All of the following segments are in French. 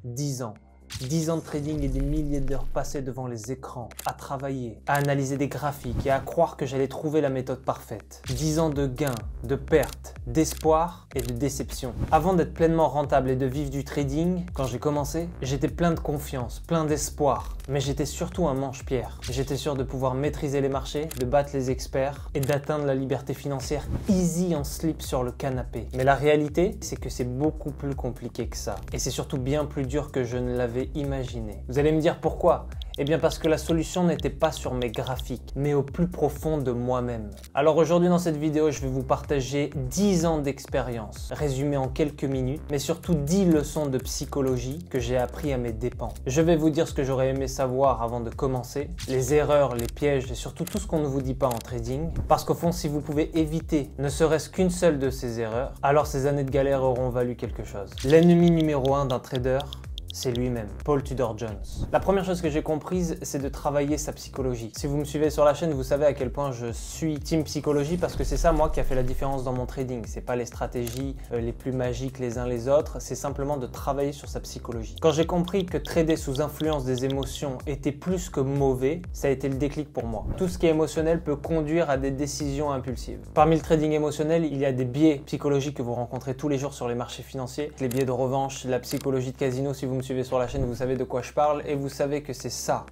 10 ans. 10 ans de trading et des milliers d'heures passées devant les écrans, à travailler, à analyser des graphiques et à croire que j'allais trouver la méthode parfaite. 10 ans de gains, de pertes, d'espoir et de déception. Avant d'être pleinement rentable et de vivre du trading, quand j'ai commencé, j'étais plein de confiance, plein d'espoir, mais j'étais surtout un manche-pierre. J'étais sûr de pouvoir maîtriser les marchés, de battre les experts et d'atteindre la liberté financière easy en slip sur le canapé. Mais la réalité, c'est que c'est beaucoup plus compliqué que ça. Et c'est surtout bien plus dur que je ne l'avais imaginé. Vous allez me dire pourquoi ? Eh bien parce que la solution n'était pas sur mes graphiques, mais au plus profond de moi-même. Alors aujourd'hui dans cette vidéo, je vais vous partager 10 ans d'expérience, résumé en quelques minutes, mais surtout 10 leçons de psychologie que j'ai appris à mes dépens. Je vais vous dire ce que j'aurais aimé savoir avant de commencer, les erreurs, les pièges et surtout tout ce qu'on ne vous dit pas en trading. Parce qu'au fond, si vous pouvez éviter ne serait-ce qu'une seule de ces erreurs, alors ces années de galère auront valu quelque chose. L'ennemi numéro 1 d'un trader, c'est lui-même, Paul Tudor Jones. La première chose que j'ai comprise, c'est de travailler sa psychologie. Si vous me suivez sur la chaîne, vous savez à quel point je suis team psychologie parce que c'est ça, moi, qui a fait la différence dans mon trading. C'est pas les stratégies les plus magiques les uns les autres, c'est simplement de travailler sur sa psychologie. Quand j'ai compris que trader sous influence des émotions était plus que mauvais, ça a été le déclic pour moi. Tout ce qui est émotionnel peut conduire à des décisions impulsives. Parmi le trading émotionnel, il y a des biais psychologiques que vous rencontrez tous les jours sur les marchés financiers, les biais de revanche, la psychologie de casino. Si vous me suivez sur la chaîne, vous savez de quoi je parle et vous savez que c'est ça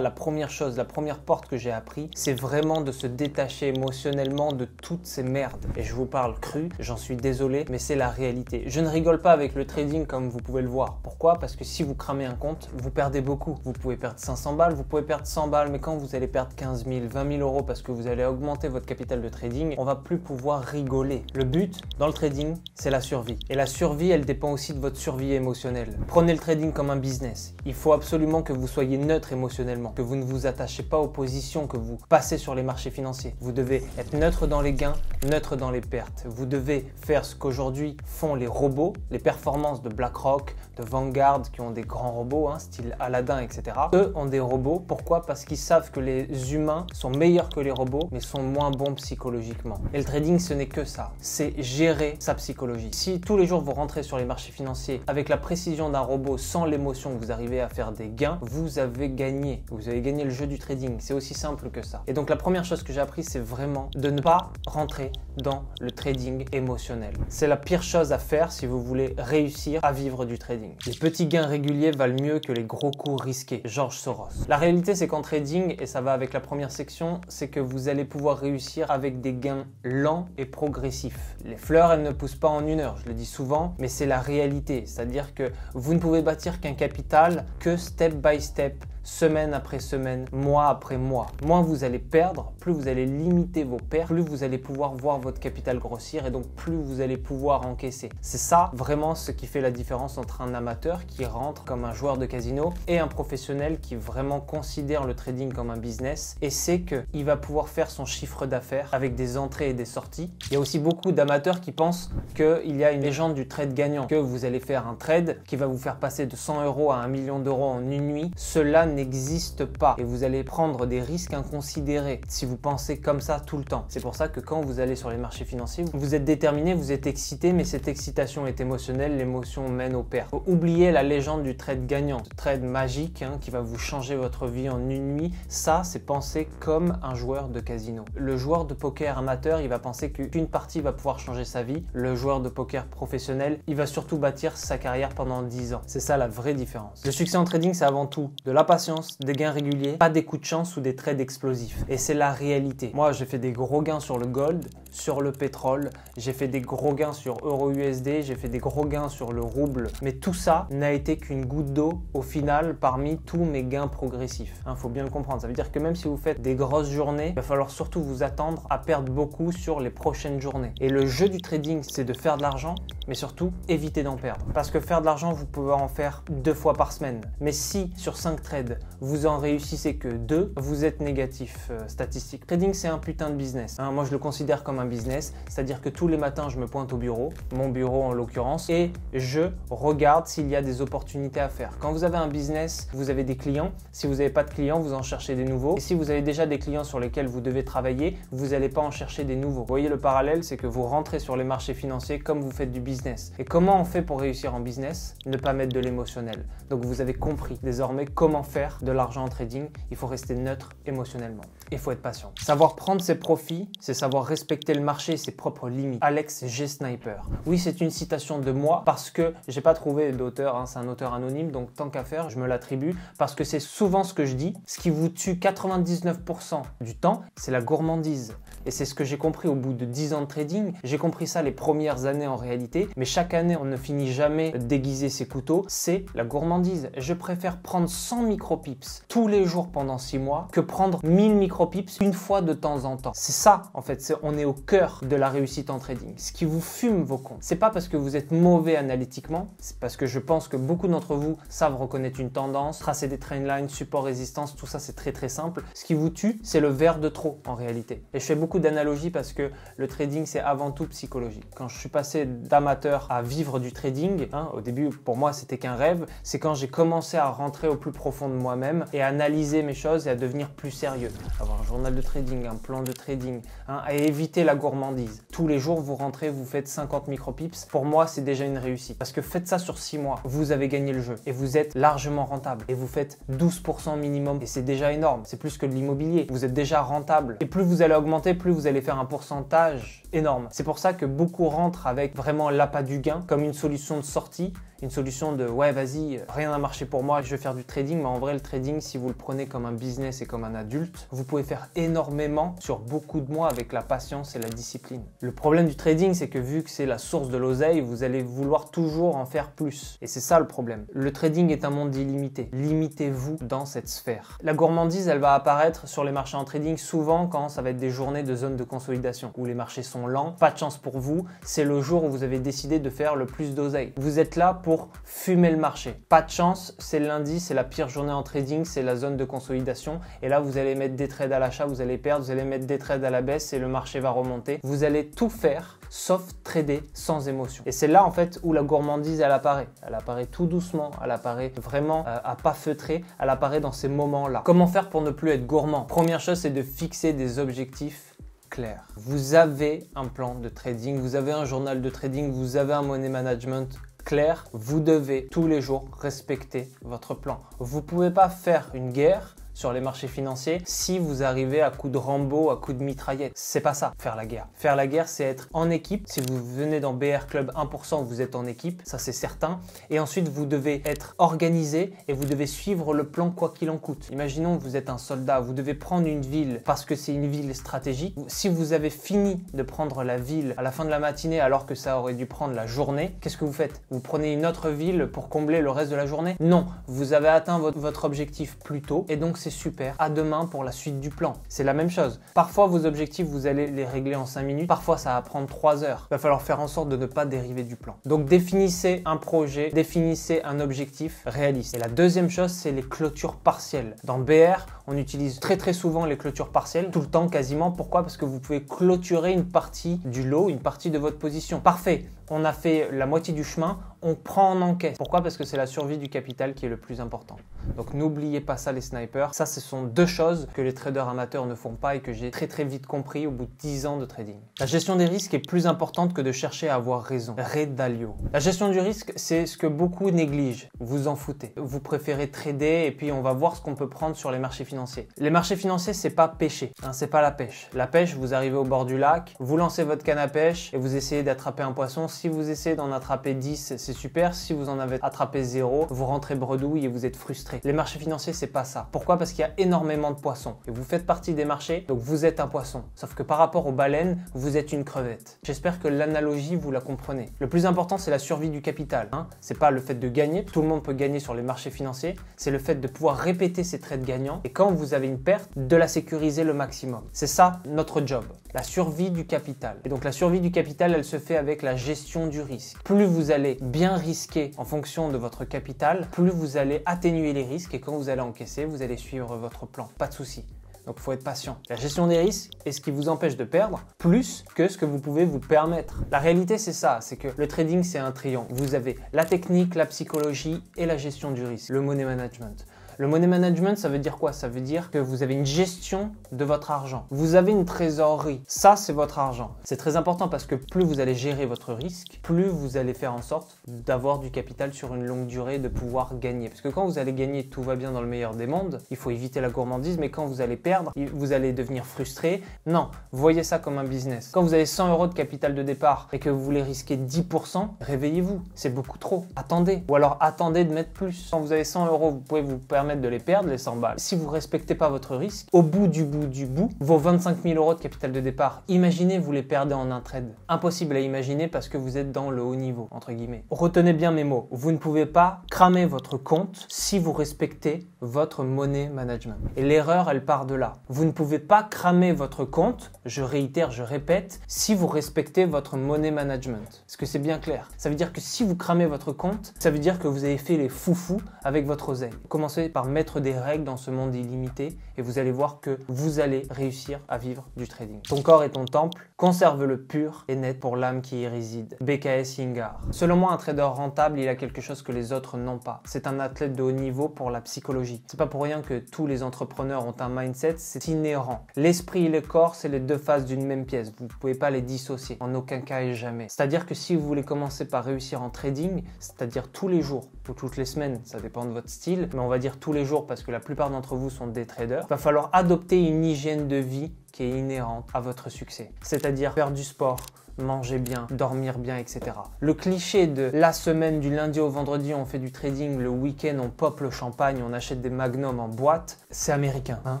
la première chose, la première porte que j'ai appris, c'est vraiment de se détacher émotionnellement de toutes ces merdes. Et je vous parle cru, j'en suis désolé, mais c'est la réalité. Je ne rigole pas avec le trading comme vous pouvez le voir. Pourquoi? Parce que si vous cramez un compte, vous perdez beaucoup. Vous pouvez perdre 500 balles, vous pouvez perdre 100 balles, mais quand vous allez perdre 15 000, 20 000 euros parce que vous allez augmenter votre capital de trading, on va plus pouvoir rigoler. Le but dans le trading, c'est la survie. Et la survie, elle dépend aussi de votre survie émotionnelle. Prenez le trading comme un business. Il faut absolument que vous soyez neutre émotionnellement, que vous ne vous attachez pas aux positions que vous passez sur les marchés financiers. Vous devez être neutre dans les gains, neutre dans les pertes. Vous devez faire ce qu'aujourd'hui font les robots, les performances de BlackRock, de Vanguard qui ont des grands robots, style Aladdin, etc. Eux ont des robots. Pourquoi? Parce qu'ils savent que les humains sont meilleurs que les robots, mais sont moins bons psychologiquement. Et le trading, ce n'est que ça. C'est gérer sa psychologie. Si tous les jours vous rentrez sur les marchés financiers avec la précision d'un robot sans l'émotion, que vous arrivez à faire des gains, vous avez gagné. Vous avez gagné le jeu du trading. C'est aussi simple que ça. Et donc la première chose que j'ai appris, c'est vraiment de ne pas rentrer dans le trading émotionnel. C'est la pire chose à faire si vous voulez réussir à vivre du trading. Les petits gains réguliers valent mieux que les gros coups risqués. George Soros. La réalité, c'est qu'en trading, et ça va avec la première section, c'est que vous allez pouvoir réussir avec des gains lents et progressifs. Les fleurs, elles ne poussent pas en une heure. Je le dis souvent, mais c'est la réalité. C'est-à-dire que vous ne pouvez bâtir qu'un capital que step by step, semaine après semaine, mois après mois. Moins vous allez perdre, plus vous allez limiter vos pertes, plus vous allez pouvoir voir votre capital grossir et donc plus vous allez pouvoir encaisser. C'est ça vraiment ce qui fait la différence entre un amateur qui rentre comme un joueur de casino et un professionnel qui vraiment considère le trading comme un business et sait qu'il va pouvoir faire son chiffre d'affaires avec des entrées et des sorties. Il y a aussi beaucoup d'amateurs qui pensent qu'il y a une légende du trade gagnant, que vous allez faire un trade qui va vous faire passer de 100 € à 1 million d'euros en une nuit. Cela n'existe pas et vous allez prendre des risques inconsidérés si vous pensez comme ça tout le temps. C'est pour ça que quand vous allez sur les marchés financiers, vous êtes déterminé, vous êtes excité, mais cette excitation est émotionnelle, l'émotion mène au pertes. Oubliez la légende du trade gagnant, ce trade magique qui va vous changer votre vie en une nuit. Ça, c'est penser comme un joueur de casino. Le joueur de poker amateur, il va penser qu'une partie va pouvoir changer sa vie. Le joueur de poker professionnel, il va surtout bâtir sa carrière pendant 10 ans. C'est ça la vraie différence. Le succès en trading, c'est avant tout de la patience, des gains réguliers, pas des coups de chance ou des trades explosifs. Et c'est la réalité. Moi, j'ai fait des gros gains sur le gold, sur le pétrole, j'ai fait des gros gains sur euro-USD, j'ai fait des gros gains sur le rouble. Mais tout ça n'a été qu'une goutte d'eau au final parmi tous mes gains progressifs. Faut bien le comprendre. Ça veut dire que même si vous faites des grosses journées, il va falloir surtout vous attendre à perdre beaucoup sur les prochaines journées. Et le jeu du trading, c'est de faire de l'argent, mais surtout éviter d'en perdre. Parce que faire de l'argent, vous pouvez en faire 2 fois par semaine. Mais si sur 5 trades, trades, vous en réussissez que 2, vous êtes négatif statistique. Trading, c'est un putain de business. Moi, je le considère comme un business, c'est-à-dire que tous les matins, je me pointe au bureau, mon bureau en l'occurrence, et je regarde s'il y a des opportunités à faire. Quand vous avez un business, vous avez des clients. Si vous n'avez pas de clients, vous en cherchez des nouveaux. Et si vous avez déjà des clients sur lesquels vous devez travailler, vous n'allez pas en chercher des nouveaux. Vous voyez le parallèle, c'est que vous rentrez sur les marchés financiers comme vous faites du business. Et comment on fait pour réussir en business? Ne pas mettre de l'émotionnel. Donc vous avez compris désormais comment faire de l'argent en trading. Il faut rester neutre émotionnellement. Il faut être patient. Savoir prendre ses profits, c'est savoir respecter le marché et ses propres limites. Alex G. Sniper. Oui, c'est une citation de moi parce que j'ai pas trouvé d'auteur, c'est un auteur anonyme, donc tant qu'à faire, je me l'attribue parce que c'est souvent ce que je dis. Ce qui vous tue 99% du temps, c'est la gourmandise. Et c'est ce que j'ai compris au bout de 10 ans de trading. J'ai compris ça les premières années en réalité, mais chaque année, on ne finit jamais d'aiguiser ses couteaux. C'est la gourmandise. Je préfère prendre 100 micropips tous les jours pendant 6 mois que prendre 1000 micropips une fois de temps en temps. C'est ça, en fait, on est au cœur de la réussite en trading. Ce qui vous fume vos comptes, c'est pas parce que vous êtes mauvais analytiquement, c'est parce que je pense que beaucoup d'entre vous savent reconnaître une tendance, tracer des trendlines, support, résistance, tout ça c'est très simple. Ce qui vous tue, c'est le verre de trop en réalité. Et je fais beaucoup d'analogies parce que le trading c'est avant tout psychologique. Quand je suis passé d'amateur à vivre du trading, au début pour moi c'était qu'un rêve, c'est quand j'ai commencé à rentrer au plus profond de moi-même et à analyser mes choses et à devenir plus sérieux. Avoir un journal de trading, un plan de trading, à éviter la gourmandise. Tous les jours vous rentrez, vous faites 50 micropips. Pour moi c'est déjà une réussite parce que faites ça sur 6 mois, vous avez gagné le jeu et vous êtes largement rentable et vous faites 12% minimum et c'est déjà énorme, c'est plus que de l'immobilier, vous êtes déjà rentable et plus vous allez augmenter, plus vous allez faire un pourcentage énorme. C'est pour ça que beaucoup rentrent avec vraiment l'appât du gain comme une solution de sortie, une solution de ouais vas-y, rien n'a marché pour moi, je vais faire du trading, mais en vrai le trading si vous le prenez comme un business et comme un adulte, vous pouvez faire énormément sur beaucoup de mois avec la patience et la discipline. Le problème du trading c'est que vu que c'est la source de l'oseille, vous allez vouloir toujours en faire plus et c'est ça le problème. Le trading est un monde illimité, limitez-vous dans cette sphère. La gourmandise elle va apparaître sur les marchés en trading souvent quand ça va être des journées de zone de consolidation où les marchés sont lents, pas de chance pour vous, c'est le jour où vous avez décidé de faire le plus d'oseille. Vous êtes là pour fumer le marché. Pas de chance, c'est lundi, c'est la pire journée en trading, c'est la zone de consolidation et là vous allez mettre des trades à l'achat, vous allez perdre, vous allez mettre des trades à la baisse et le marché va remonter. Vous allez tout faire sauf trader sans émotion. Et c'est là en fait où la gourmandise elle apparaît. Elle apparaît tout doucement, elle apparaît vraiment à pas feutrer, elle apparaît dans ces moments-là. Comment faire pour ne plus être gourmand? Première chose, c'est de fixer des objectifs clair. Vous avez un plan de trading, vous avez un journal de trading, vous avez un money management clair. Vous devez tous les jours respecter votre plan. Vous ne pouvez pas faire une guerre sur les marchés financiers si vous arrivez à coups de Rambo, à coups de mitraillette. C'est pas ça, faire la guerre. Faire la guerre, c'est être en équipe. Si vous venez dans BR Club 1%, vous êtes en équipe, ça c'est certain. Et ensuite, vous devez être organisé et vous devez suivre le plan quoi qu'il en coûte. Imaginons que vous êtes un soldat, vous devez prendre une ville parce que c'est une ville stratégique. Si vous avez fini de prendre la ville à la fin de la matinée alors que ça aurait dû prendre la journée, qu'est-ce que vous faites? Vous prenez une autre ville pour combler le reste de la journée? Non, vous avez atteint votre objectif plus tôt et donc c'est super. À demain pour la suite du plan. C'est la même chose. Parfois, vos objectifs, vous allez les régler en 5 minutes. Parfois, ça va prendre 3 heures. Il va falloir faire en sorte de ne pas dériver du plan. Donc, définissez un projet, définissez un objectif réaliste. Et la deuxième chose, c'est les clôtures partielles. Dans BR, on utilise très souvent les clôtures partielles, tout le temps quasiment. Pourquoi? Parce que vous pouvez clôturer une partie du lot, une partie de votre position. Parfait. On a fait la moitié du chemin, on prend en encaisse. Pourquoi? Parce que c'est la survie du capital qui est le plus important. Donc n'oubliez pas ça les snipers. Ça, ce sont deux choses que les traders amateurs ne font pas et que j'ai très vite compris au bout de 10 ans de trading. La gestion des risques est plus importante que de chercher à avoir raison. Ray Dalio. La gestion du risque, c'est ce que beaucoup négligent. Vous en foutez. Vous préférez trader et puis on va voir ce qu'on peut prendre sur les marchés financiers. Les marchés financiers, c'est pas pêcher. C'est pas la pêche. La pêche, vous arrivez au bord du lac, vous lancez votre canne à pêche et vous essayez d'attraper un poisson. Si vous essayez d'en attraper 10, c'est super. Si vous en avez attrapé 0, vous rentrez bredouille et vous êtes frustré. Les marchés financiers, c'est pas ça. Pourquoi? Parce qu'il y a énormément de poissons. Et vous faites partie des marchés, donc vous êtes un poisson. Sauf que par rapport aux baleines, vous êtes une crevette. J'espère que l'analogie, vous la comprenez. Le plus important, c'est la survie du capital. C'est pas le fait de gagner. Tout le monde peut gagner sur les marchés financiers. C'est le fait de pouvoir répéter ces trades gagnants. Et quand vous avez une perte, de la sécuriser le maximum. C'est ça notre job. la survie du capital. Et donc la survie du capital, elle se fait avec la gestion du risque. Plus vous allez bien risquer en fonction de votre capital, plus vous allez atténuer les risques et quand vous allez encaisser, vous allez suivre votre plan. Pas de souci. Donc il faut être patient. La gestion des risques est ce qui vous empêche de perdre plus que ce que vous pouvez vous permettre. La réalité c'est ça, c'est que le trading c'est un triangle. Vous avez la technique, la psychologie et la gestion du risque, le money management. Le money management, ça veut dire quoi? Ça veut dire que vous avez une gestion de votre argent. Vous avez une trésorerie. Ça, c'est votre argent. C'est très important parce que plus vous allez gérer votre risque, plus vous allez faire en sorte d'avoir du capital sur une longue durée, de pouvoir gagner. Parce que quand vous allez gagner, tout va bien dans le meilleur des mondes. Il faut éviter la gourmandise, mais quand vous allez perdre, vous allez devenir frustré. Non, voyez ça comme un business. Quand vous avez 100 € de capital de départ et que vous voulez risquer 10%, réveillez-vous. C'est beaucoup trop. Attendez. Ou alors attendez de mettre plus. Quand vous avez 100 €, vous pouvez vous permettre de les perdre, les 100 balles. Si vous ne respectez pas votre risque, au bout du bout, vos 25 000 € de capital de départ, imaginez vous les perdez en un trade. Impossible à imaginer parce que vous êtes dans le haut niveau, entre guillemets. Retenez bien mes mots. Vous ne pouvez pas cramer votre compte si vous respectez votre money management. Et l'erreur, elle part de là. Vous ne pouvez pas cramer votre compte, je réitère, je répète, si vous respectez votre money management. Est-ce que c'est bien clair? Ça veut dire que si vous cramez votre compte, ça veut dire que vous avez fait les foufous avec votre oseille. Commencez par mettre des règles dans ce monde illimité et vous allez voir que vous allez réussir à vivre du trading. Ton corps est ton temple, conserve-le pur et net pour l'âme qui y réside. BKS Iyengar. Selon moi, un trader rentable, il a quelque chose que les autres n'ont pas. C'est un athlète de haut niveau pour la psychologie. C'est pas pour rien que tous les entrepreneurs ont un mindset, c'est inhérent. L'esprit et le corps, c'est les deux faces d'une même pièce. Vous ne pouvez pas les dissocier, en aucun cas et jamais. C'est-à-dire que si vous voulez commencer par réussir en trading, c'est-à-dire tous les jours ou toutes les semaines, ça dépend de votre style, mais on va dire tous les jours parce que la plupart d'entre vous sont des traders, il va falloir adopter une hygiène de vie qui est inhérente à votre succès. C'est-à-dire faire du sport, manger bien, dormir bien, etc. Le cliché de la semaine du lundi au vendredi, on fait du trading, le week-end, on pop le champagne, on achète des magnums en boîte, c'est américain, hein?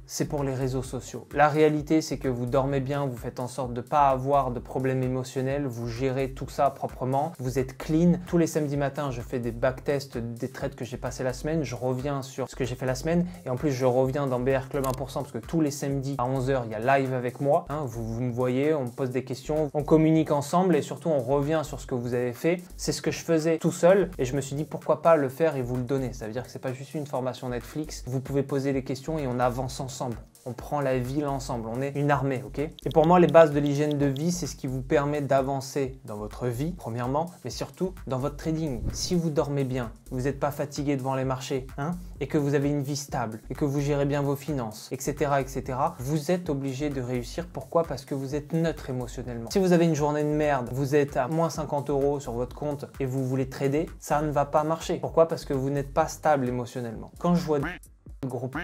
C'est pour les réseaux sociaux. La réalité, c'est que vous dormez bien, vous faites en sorte de ne pas avoir de problèmes émotionnels, vous gérez tout ça proprement, vous êtes clean. Tous les samedis matins, je fais des backtests des trades que j'ai passé la semaine, je reviens sur ce que j'ai fait la semaine et en plus, je reviens dans BR Club 1% parce que tous les samedis à 11 h, il y a live avec moi. Hein? Vous me voyez, on me pose des questions, on communique ensemble et surtout on revient sur ce que vous avez fait. C'est ce que je faisais tout seul et je me suis dit pourquoi pas le faire et vous le donner. Ça veut dire que c'est pas juste une formation Netflix. Vous pouvez poser les questions et on avance ensemble. On prend la ville ensemble, on est une armée, ok? Et pour moi, les bases de l'hygiène de vie, c'est ce qui vous permet d'avancer dans votre vie, premièrement, mais surtout dans votre trading. Si vous dormez bien, vous n'êtes pas fatigué devant les marchés, hein, et que vous avez une vie stable, et que vous gérez bien vos finances, etc., etc., vous êtes obligé de réussir. Pourquoi? Parce que vous êtes neutre émotionnellement. Si vous avez une journée de merde, vous êtes à moins 50 € sur votre compte et vous voulez trader, ça ne va pas marcher. Pourquoi? Parce que vous n'êtes pas stable émotionnellement. Quand je vois des groupes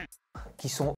qui sont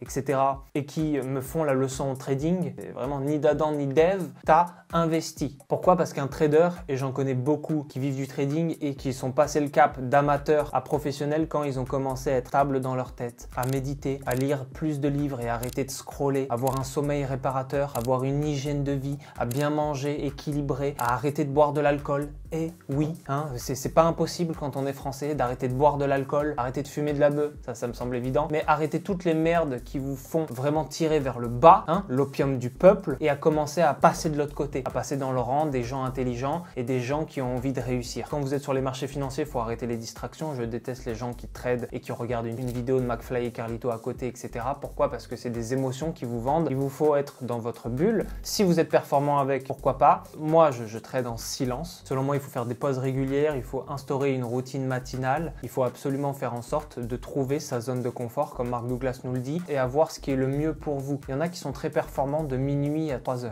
etc. et qui me font la leçon au trading, vraiment ni d'Adam ni d'Ève, t'as investi. Pourquoi? Parce qu'un trader, et j'en connais beaucoup qui vivent du trading et qui sont passés le cap d'amateur à professionnel quand ils ont commencé à être stables dans leur tête, à méditer, à lire plus de livres et arrêter de scroller, avoir un sommeil réparateur, avoir une hygiène de vie, à bien manger, équilibré, à arrêter de boire de l'alcool. Et oui, hein, c'est pas impossible quand on est français d'arrêter de boire de l'alcool, arrêter de fumer de la beuh, ça me semble évident, mais arrêter toutes les merdes qui vous font vraiment tirer vers le bas, hein, l'opium du peuple, et à commencer à passer de l'autre côté, à passer dans le rang des gens intelligents et des gens qui ont envie de réussir. Quand vous êtes sur les marchés financiers, il faut arrêter les distractions. Je déteste les gens qui tradent et qui regardent une vidéo de McFly et Carlito à côté, etc. Pourquoi? Parce que c'est des émotions qui vous vendent. Il vous faut être dans votre bulle. Si vous êtes performant avec, pourquoi pas? Moi, je trade en silence. Selon moi, il faut faire des pauses régulières, il faut instaurer une routine matinale, il faut absolument faire en sorte de trouver sa zone de confort, comme Mark Douglas nous le dit, et avoir ce qui est le mieux pour vous. Il y en a qui sont très performants de minuit à 3 h.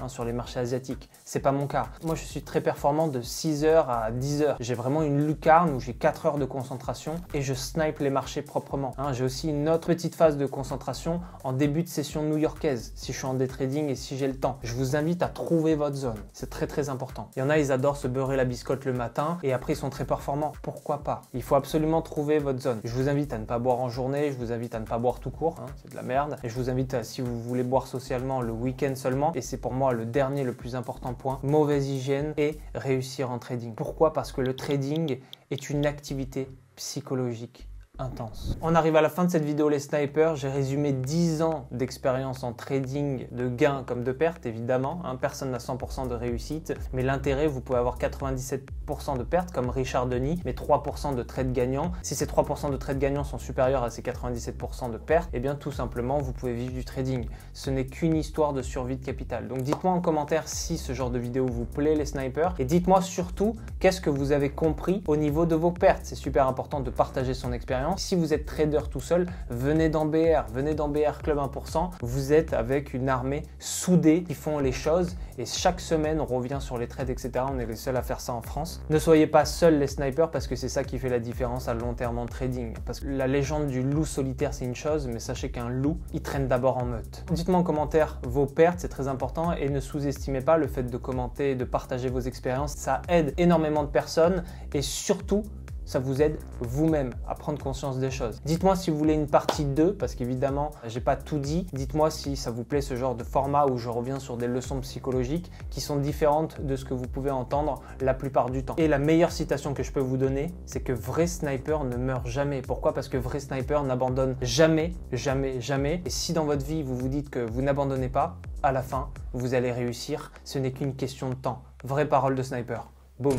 Sur les marchés asiatiques. C'est pas mon cas. Moi, je suis très performant de 6 h à 10 h. J'ai vraiment une lucarne où j'ai 4 heures de concentration et je snipe les marchés proprement. J'ai aussi une autre petite phase de concentration en début de session new-yorkaise, si je suis en day trading et si j'ai le temps. Je vous invite à trouver votre zone. C'est très très important. Il y en a, ils adorent se beurrer la biscotte le matin et après ils sont très performants. Pourquoi pas? Il faut absolument trouver votre zone. Je vous invite à ne pas boire en journée, je vous invite à ne pas boire tout court, c'est de la merde. Et je vous invite à, si vous voulez boire socialement, le week-end seulement. Et c'est pour moi le dernier, le plus important point, mauvaise hygiène et réussir en trading. Pourquoi? Parce que le trading est une activité psychologique intense. On arrive à la fin de cette vidéo les snipers, j'ai résumé 10 ans d'expérience en trading, de gains comme de pertes évidemment, personne n'a 100% de réussite, mais l'intérêt, vous pouvez avoir 97% de pertes comme Richard Denis, mais 3% de trades gagnants. Si ces 3% de trades gagnants sont supérieurs à ces 97% de pertes, eh bien tout simplement vous pouvez vivre du trading. Ce n'est qu'une histoire de survie de capital. Donc dites-moi en commentaire si ce genre de vidéo vous plaît les snipers, et dites-moi surtout qu'est-ce que vous avez compris au niveau de vos pertes. C'est super important de partager son expérience. Si vous êtes trader tout seul, venez dans BR Club 1%. Vous êtes avec une armée soudée qui font les choses et chaque semaine on revient sur les trades, etc. On est les seuls à faire ça en France. Ne soyez pas seuls les snipers parce que c'est ça qui fait la différence à long terme en trading. Parce que la légende du loup solitaire c'est une chose, mais sachez qu'un loup il traîne d'abord en meute. Dites-moi en commentaire vos pertes, c'est très important, et ne sous-estimez pas le fait de commenter et de partager vos expériences. Ça aide énormément de personnes et surtout ça vous aide vous-même à prendre conscience des choses. Dites-moi si vous voulez une partie 2, parce qu'évidemment, j'ai pas tout dit. Dites-moi si ça vous plaît ce genre de format où je reviens sur des leçons psychologiques qui sont différentes de ce que vous pouvez entendre la plupart du temps. Et la meilleure citation que je peux vous donner, c'est que vrai sniper ne meurt jamais. Pourquoi? Parce que vrai sniper n'abandonne jamais, jamais, jamais. Et si dans votre vie, vous vous dites que vous n'abandonnez pas, à la fin, vous allez réussir. Ce n'est qu'une question de temps. Vraie parole de sniper. Boum.